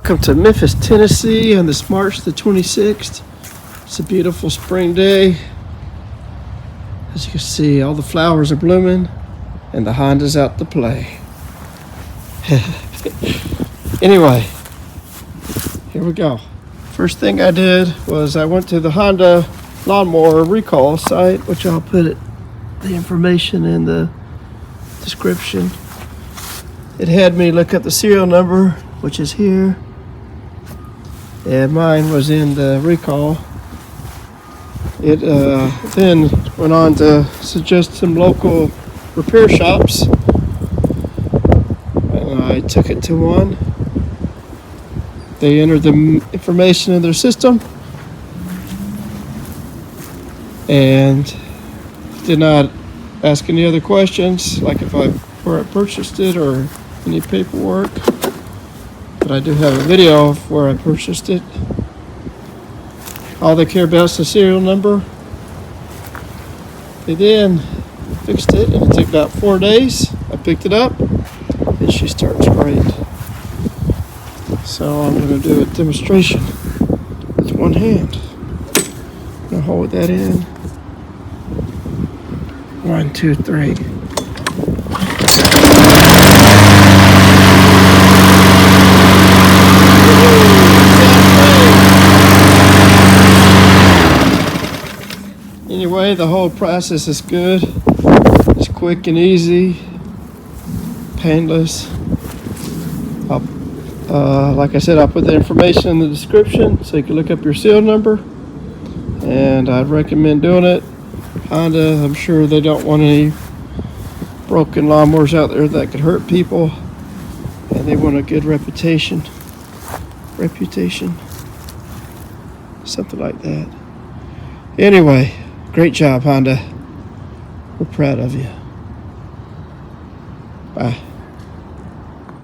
Welcome to Memphis, Tennessee on this March the 26th. It's a beautiful spring day. As you can see, all the flowers are blooming and the Honda's out to play. Anyway, here we go. First thing I did was I went to the Honda Lawnmower recall site, which I'll put the information in the description. It had me look up the serial number, which is here, and mine was in the recall. It then went on to suggest some local repair shops, and I took it to one. They entered the information in their system and did not ask any other questions, like where I purchased it or any paperwork. But I do have a video of where I purchased it. All they care about is the serial number. They then fixed it, and it took about 4 days. I picked it up, and she starts right. So I'm going to do a demonstration with one hand. I'm going to hold that in. 1, 2, 3. Anyway, the whole process is good. It's quick and easy, painless. Like I said, I'll put the information in the description so you can look up your serial number, and I'd recommend doing it. Honda, I'm sure they don't want any broken lawnmowers out there that could hurt people, and they want a good reputation, something like that. Anyway, great job, Honda. We're proud of you. Bye.